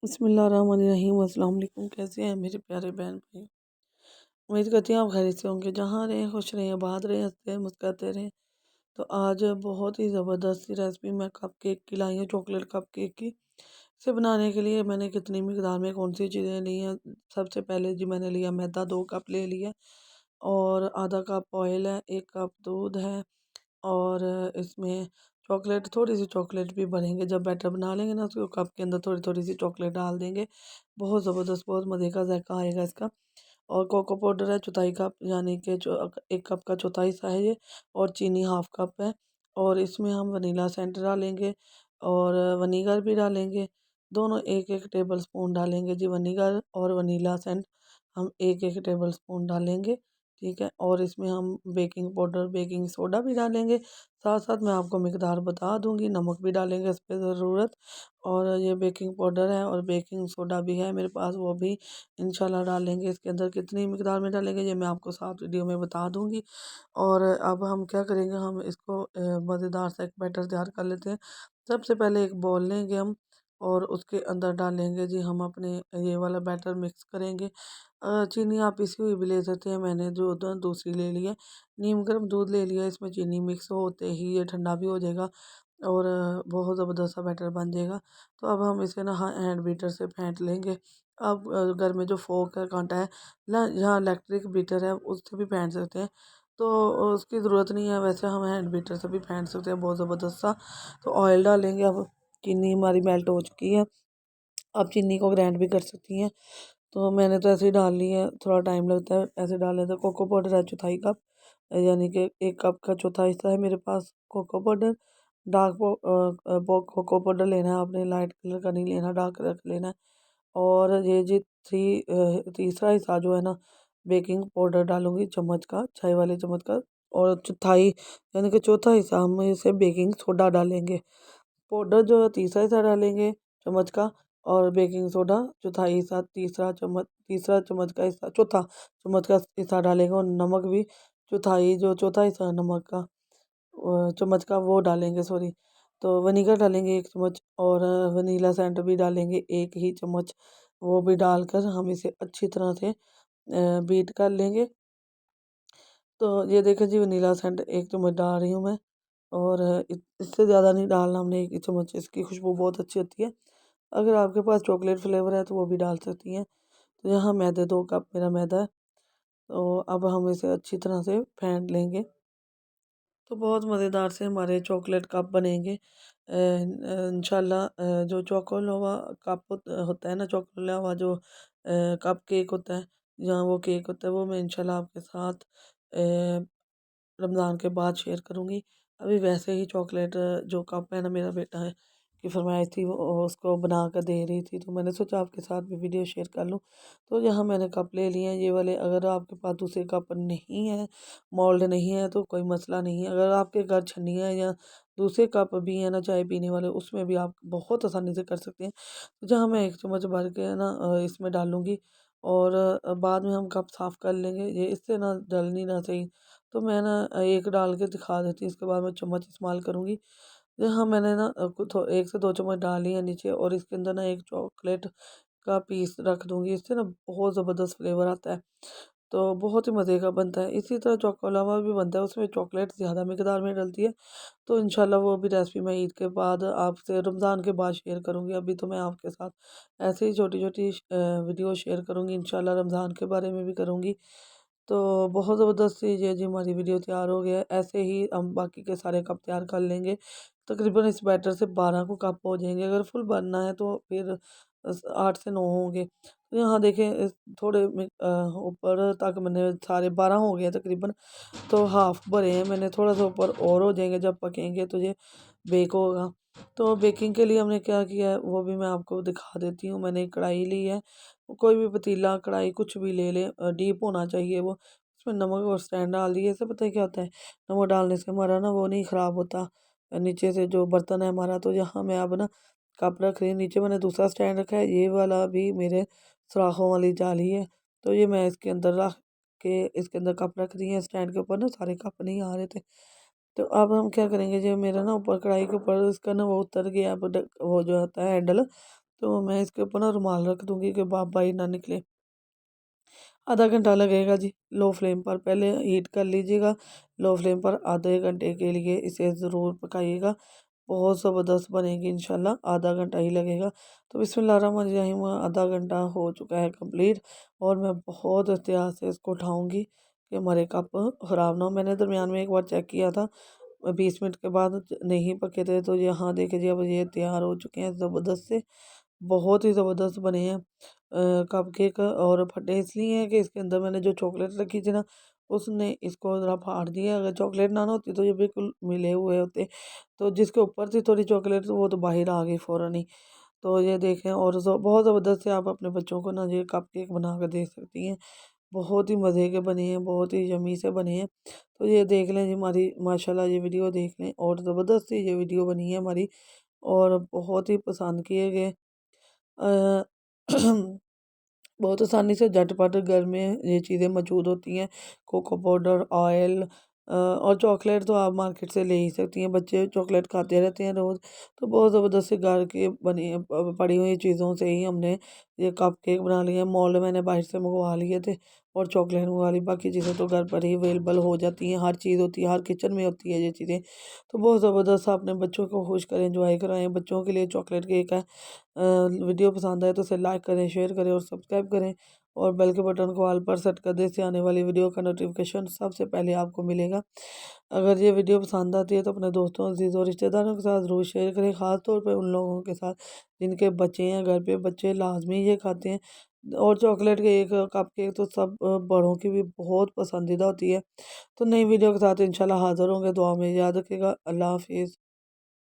बिस्मिल्लाहिर्रहमानिर्रहीम। अस्सलाम वालेकुम। कैसे हैं मेरे प्यारे बहन भाई? उम्मीद करती हूँ आप खैरियत से होंगे। जहाँ रहें खुश रहें, आबाद रहें, हंसते रहें, मुस्कुराते रहें। तो आज बहुत ही ज़बरदस्त सी रेसिपी मैं कप केक की लाई हूँ, चॉकलेट कप केक की। इसे बनाने के लिए मैंने कितनी मिकदार में कौन सी चीज़ें ली हैं। सबसे पहले जी मैंने लिया मैदा, 2 कप ले लिया। और आधा कप ऑयल है, 1 कप दूध है। और इसमें चॉकलेट, थोड़ी सी चॉकलेट भी भरेंगे। जब बैटर बना लेंगे ना, उसको कप के अंदर थोड़ी थोड़ी सी चॉकलेट डाल देंगे। बहुत ज़बरदस्त, बहुत मज़े का जायका आएगा इसका। और कोको पाउडर है 1/4 कप, यानी कि जो 1 कप का चौथाई हिस्सा है ये। और चीनी 1/2 कप है। और इसमें हम वनीला सेंटर डालेंगे और वनीगर भी डालेंगे। दोनों 1-1 टेबल स्पून डालेंगे जी। वनीगर और वनीला सेंट हम 1-1 टेबल स्पून डालेंगे। ठीक है। और इसमें हम बेकिंग पाउडर, बेकिंग सोडा भी डालेंगे। साथ साथ मैं आपको मिकदार बता दूंगी, नमक भी डालेंगे इस पे ज़रूरत। और ये बेकिंग पाउडर है और बेकिंग सोडा भी है मेरे पास, वो भी इंशाल्लाह डालेंगे। इसके अंदर कितनी मिकदार में डालेंगे ये मैं आपको साथ वीडियो में बता दूंगी। और अब हम क्या करेंगे, हम इसको मज़ेदार सा एक बैटर तैयार कर लेते हैं। सबसे पहले एक बॉल लेंगे हम और उसके अंदर डालेंगे जी हम अपने ये वाला बैटर मिक्स करेंगे। चीनी आप पिसी हुई भी ले सकते हैं, मैंने जो दूसरी ले ली है। नीम गर्म दूध ले लिया, इसमें चीनी मिक्स होते ही ये ठंडा भी हो जाएगा और बहुत ज़बरदस्त सा बैटर बन जाएगा। तो अब हम इसे ना हैंड बीटर से फेंट लेंगे। अब घर में जो फोक का कांटा है ना, यहाँ इलेक्ट्रिक बीटर है उससे भी फेंट सकते हैं। तो उसकी ज़रूरत नहीं है, वैसे हम हैंड बीटर से भी फेंट सकते हैं बहुत ज़बरदस्त सा। तो ऑयल डालेंगे। अब चीनी हमारी मेल्ट हो चुकी है, आप चीनी को ग्राइंड भी कर सकती हैं। तो मैंने तो ऐसे ही डाल ली है, थोड़ा टाइम लगता है ऐसे डालने। तो कोको पाउडर है 1/4 कप, यानी कि 1 कप का चौथा हिस्सा है मेरे पास कोको पाउडर। कोको पाउडर लेना है आपने, लाइट कलर का नहीं लेना, डार्क कलर का लेना है। और ये जी तीसरा हिस्सा जो है ना, बेकिंग पाउडर डालूंगी चम्मच का, चाय वाले चम्मच का। और चौथाई यानी कि चौथा हिस्सा हम इसे बेकिंग सोडा डालेंगे। पाउडर जो तीसरा हिस्सा डालेंगे चम्मच का, और बेकिंग सोडा चौथाई हिस्सा, तीसरा चम्मच का हिस्सा, चौथा चम्मच का हिस्सा डालेंगे। और नमक भी जो चौथा हिस्सा है नमक का, चम्मच का, वो डालेंगे, सॉरी। तो वनीगर डालेंगे 1 चम्मच और वनीला सेंट भी डालेंगे 1 ही चम्मच। वो भी डालकर हम इसे अच्छी तरह से बीट कर लेंगे। तो ये देखें जी, वनीला सेंट 1 चम्मच डाल रही हूँ मैं। और इससे ज़्यादा नहीं डालना हमने, 1 ही चम्मच, इसकी खुशबू बहुत अच्छी होती है। अगर आपके पास चॉकलेट फ्लेवर है तो वो भी डाल सकती हैं। तो यहाँ मैदे 2 कप मेरा मैदा है। तो अब हम इसे अच्छी तरह से फेंट लेंगे। तो बहुत मज़ेदार से हमारे चॉकलेट कप बनेंगे इंशाल्लाह। जो चोकोलावा कप होता है ना, चोकोलावा जो कप केक होता है, जहाँ वो केक होता है, वो मैं इंशाल्लाह आपके साथ रमज़ान के बाद शेयर करूँगी। अभी वैसे ही चॉकलेट जो कप है ना, मेरा बेटा है की फरमाइश थी, वो उसको बना कर दे रही थी, तो मैंने सोचा आपके साथ भी वीडियो शेयर कर लूँ। तो यहाँ मैंने कप ले लिए हैं ये वाले। अगर आपके पास दूसरे कप नहीं है, मोल्ड नहीं है, तो कोई मसला नहीं है। अगर आपके घर छन्नी है या दूसरे कप भी है ना चाय पीने वाले, उसमें भी आप बहुत आसानी से कर सकते हैं। तो जहाँ मैं 1 चम्मच भर के है ना इसमें डालूँगी। और बाद में हम कप साफ़ कर लेंगे, ये इससे ना जल नहीं ना सही। तो मैं ना एक डाल के दिखा देती हूँ, इसके बाद मैं चम्मच इस्तेमाल करूँगी। हाँ, मैंने ना 1 से 2 चम्मच डाली है नीचे, और इसके अंदर ना एक चॉकलेट का पीस रख दूँगी, इससे ना बहुत ज़बरदस्त फ्लेवर आता है। तो बहुत ही मज़े का बनता है। इसी तरह चोकोलावा भी बनता है, उसमें चॉकलेट ज़्यादा मिकदार में डलती है। तो इंशाल्लाह वो भी रेसिपी मैं ईद के बाद आपसे, रमज़ान के बाद शेयर करूँगी। अभी तो मैं आपके साथ ऐसे ही छोटी छोटी वीडियो शेयर करूँगी, इंशाल्लाह रमज़ान के बारे में भी करूँगी। तो बहुत ज़बरदस्त सी ये जी हमारी वीडियो तैयार हो गया है। ऐसे ही हम बाकी के सारे कप तैयार कर लेंगे। तकरीबन इस बैटर से 12 को कप हो जाएंगे। अगर फुल बनना है तो फिर 8 से 9 होंगे। तो यहाँ देखें थोड़े ऊपर तक मैंने सारे 12 हो गए तकरीबन। तो हाफ भरे हैं मैंने, थोड़ा सा ऊपर और हो जाएंगे, जब पकेंगे तो ये बेक होगा। तो बेकिंग के लिए हमने क्या किया है वो भी मैं आपको दिखा देती हूँ। मैंने एक कढ़ाई ली है, कोई भी पतीला कढ़ाई कुछ भी ले ले, डीप होना चाहिए वो। उसमें नमक और स्टैंड डाल दिए। इससे पता है क्या होता है, नमक डालने से हमारा ना वो नहीं ख़राब होता नीचे से जो बर्तन है हमारा। तो यहाँ मैं अब ना कप रख रही हूँ, नीचे मैंने दूसरा स्टैंड रखा है, ये वाला भी मेरे सुराखों वाली जाली है। तो ये मैं इसके अंदर रख के इसके अंदर कप रख दी है। स्टैंड के ऊपर ना सारे कप नहीं आ रहे थे। तो अब हम क्या करेंगे, जो मेरा ना ऊपर कढ़ाई के ऊपर इसका ना वो उतर गया, वो जो होता है हैंडल, तो मैं इसके ऊपर ना रुमाल रख दूँगी कि भाप बाहर ना निकले। आधा घंटा लगेगा जी, लो फ्लेम पर पहले हीट कर लीजिएगा। लो फ्लेम पर आधे घंटे के लिए इसे ज़रूर पकाइएगा। बहुत ज़बरदस्त बनेगी इंशाल्लाह, आधा घंटा ही लगेगा। तो बिस्मिल्लाहिर्रहमानिर्रहीम, आधा घंटा हो चुका है कंप्लीट और मैं बहुत एहतियात से इसको उठाऊँगी कि हमारे कप ख़राब ना हो। मैंने दरमियान में एक बार चेक किया था, 20 मिनट के बाद नहीं पके थे, तो यहाँ देखिए जी अब ये तैयार हो चुके हैं ज़बरदस्त से। बहुत ही ज़बरदस्त बने हैं कपकेक। और फटे इसलिए हैं कि इसके अंदर मैंने जो चॉकलेट रखी थी ना, उसने इसको ज़रा फाड़ दिया। अगर चॉकलेट ना होती तो ये बिल्कुल मिले हुए होते। तो जिसके ऊपर थी थोड़ी चॉकलेट, तो वो तो बाहर आ गई फ़ौरन ही। तो ये देखें, और बहुत ज़बरदस्त से आप अपने बच्चों को ना ये कपकेक बना कर दे सकती हैं। बहुत ही मज़े के बने हैं, बहुत ही यम्मी से बने हैं। तो ये देख लें जी, हमारी माशाल्लाह ये वीडियो देख लें, और ज़बरदस्त सी ये वीडियो बनी है हमारी, और बहुत ही पसंद किए गए। अ, बहुत आसानी से झटपट घर में ये चीज़ें मौजूद होती हैं। कोको पाउडर, ऑयल और चॉकलेट तो आप मार्केट से ले ही सकती हैं। बच्चे चॉकलेट खाते रहते हैं रोज़। तो बहुत ज़बरदस्त से घर की बनी पड़ी हुई चीज़ों से ही हमने ये कप केक बना लिए हैं। मोल्ड मैंने बाहर से मंगवा लिए थे और चॉकलेट मंगवा ली। बाकी चीज़ें तो घर पर ही अवेलेबल हो जाती हैं। हर चीज़ होती है, हर किचन में होती है ये चीज़ें। तो बहुत ज़बरदस्त, अपने बच्चों को खुश करें, एंजॉय कराएँ। बच्चों के लिए चॉकलेट केक है। वीडियो पसंद आए तो इसे लाइक करें, शेयर करें और सब्सक्राइब करें, और बेल के बटन को ऑल पर सेट कर दें। इससे आने वाली वीडियो का नोटिफिकेशन सबसे पहले आपको मिलेगा। अगर ये वीडियो पसंद आती है तो अपने दोस्तों, अजीज़ और रिश्तेदारों के साथ ज़रूर शेयर करें, ख़ास तौर पे उन लोगों के साथ जिनके बच्चे हैं घर पे। बच्चे लाज़मी ये खाते हैं, और चॉकलेट केक, कप केक तो सब बड़ों की भी बहुत पसंदीदा होती है। तो नई वीडियो के साथ इंशाल्लाह हाज़िर होंगे। दुआ में याद रखिएगा। अल्लाह हाफ़िज़।